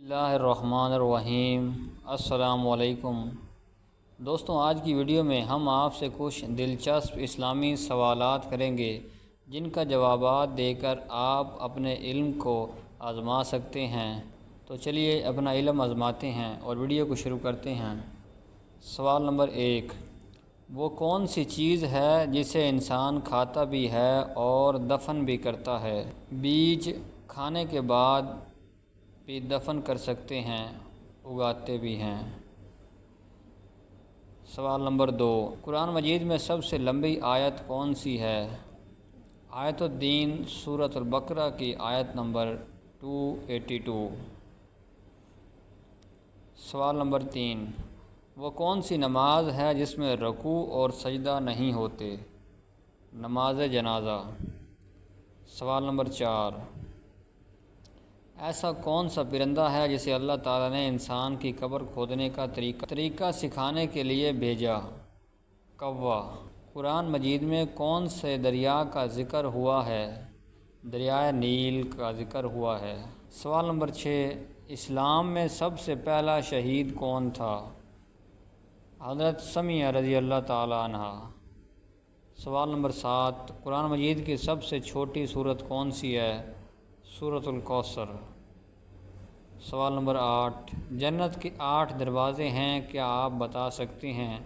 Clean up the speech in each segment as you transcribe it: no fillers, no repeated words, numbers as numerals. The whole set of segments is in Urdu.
اللہ الرحمن الرحیم۔ السلام علیکم دوستوں، آج کی ویڈیو میں ہم آپ سے کچھ دلچسپ اسلامی سوالات کریں گے جن کا جوابات دے کر آپ اپنے علم کو آزما سکتے ہیں۔ تو چلیے اپنا علم آزماتے ہیں اور ویڈیو کو شروع کرتے ہیں۔ سوال نمبر 1، وہ کون سی چیز ہے جسے انسان کھاتا بھی ہے اور دفن بھی کرتا ہے؟ بیج کھانے کے بعد بھی دفن کر سکتے ہیں، اگاتے بھی ہیں۔ سوال نمبر 2، قرآن مجید میں سب سے لمبی آیت کون سی ہے؟ آیت الدین سورۃ البقرہ کی آیت نمبر 282۔ سوال نمبر 3، وہ کون سی نماز ہے جس میں رکوع اور سجدہ نہیں ہوتے؟ نماز جنازہ۔ سوال نمبر 4، ایسا کون سا پرندہ ہے جسے اللہ تعالیٰ نے انسان کی قبر کھودنے کا طریقہ سکھانے کے لیے بھیجا؟ کوا۔ قرآن مجید میں کون سے دریا کا ذکر ہوا ہے؟ دریائے نیل کا ذکر ہوا ہے۔ سوال نمبر 6، اسلام میں سب سے پہلا شہید کون تھا؟ حضرت سمیہ رضی اللہ تعالیٰ عنہ۔ سوال نمبر 7، قرآن مجید کی سب سے چھوٹی سورت کون سی ہے؟ سورۃ الکوثر۔ سوال نمبر 8، جنت کے 8 دروازے ہیں، کیا آپ بتا سکتے ہیں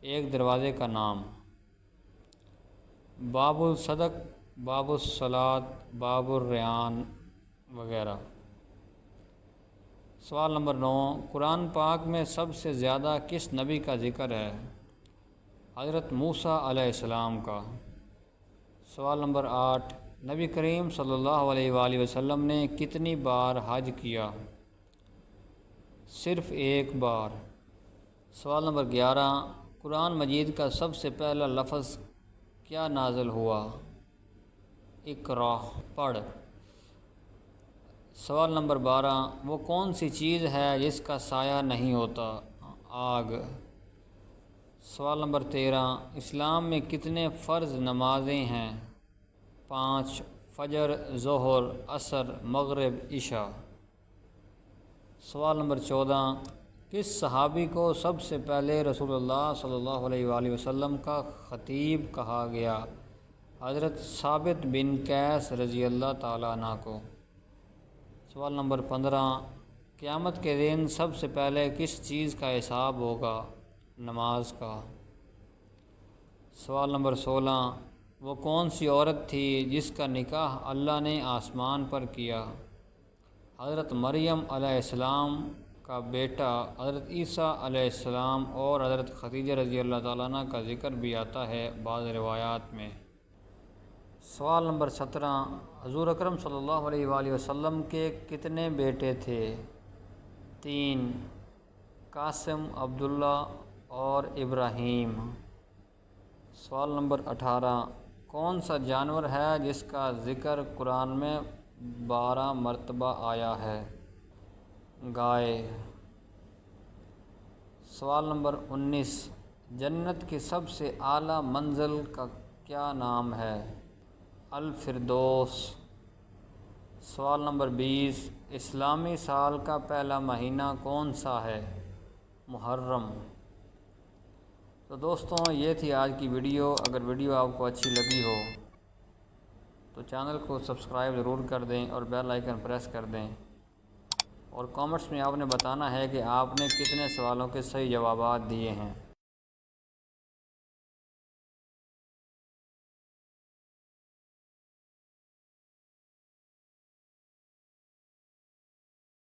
ایک دروازے کا نام؟ باب الصدق، باب الصلاۃ، باب الریان وغیرہ۔ سوال نمبر 9، قرآن پاک میں سب سے زیادہ کس نبی کا ذکر ہے؟ حضرت موسیٰ علیہ السلام کا۔ سوال نمبر 8، نبی کریم صلی اللہ علیہ وآلہ وسلم نے کتنی بار حج کیا؟ صرف ایک بار۔ سوال نمبر 11، قرآن مجید کا سب سے پہلا لفظ کیا نازل ہوا؟ اقرأ، پڑھ۔ سوال نمبر 12، وہ کون سی چیز ہے جس کا سایہ نہیں ہوتا؟ آگ۔ سوال نمبر 13، اسلام میں کتنے فرض نمازیں ہیں؟ 5، فجر، ظہر، عصر، مغرب، عشاء۔ سوال نمبر 14، کس صحابی کو سب سے پہلے رسول اللہ صلی اللہ علیہ وآلہ وسلم کا خطیب کہا گیا؟ حضرت ثابت بن قیس رضی اللہ تعالیٰ عنہ کو۔ سوال نمبر 15، قیامت کے دن سب سے پہلے کس چیز کا حساب ہوگا؟ نماز کا۔ سوال نمبر 16، وہ کون سی عورت تھی جس کا نکاح اللہ نے آسمان پر کیا؟ حضرت مریم علیہ السلام کا بیٹا حضرت عیسیٰ علیہ السلام اور حضرت خدیجہ رضی اللہ تعالیٰ عنہ کا ذکر بھی آتا ہے بعض روایات میں۔ سوال نمبر 17، حضور اکرم صلی اللہ علیہ وآلہ وسلم کے کتنے بیٹے تھے؟ 3، قاسم، عبداللہ اور ابراہیم۔ سوال نمبر 18، کون سا جانور ہے جس کا ذکر قرآن میں 12 مرتبہ آیا ہے؟ گائے۔ سوال نمبر 19، جنت کی سب سے اعلیٰ منزل کا کیا نام ہے؟ الفردوس۔ سوال نمبر 20، اسلامی سال کا پہلا مہینہ کون سا ہے؟ محرم۔ تو دوستوں، یہ تھی آج کی ویڈیو۔ اگر ویڈیو آپ کو اچھی لگی ہو تو چینل کو سبسکرائب ضرور کر دیں اور بیل آئیکن پریس کر دیں، اور کامنٹس میں آپ نے بتانا ہے کہ آپ نے کتنے سوالوں کے صحیح جوابات دیے ہیں۔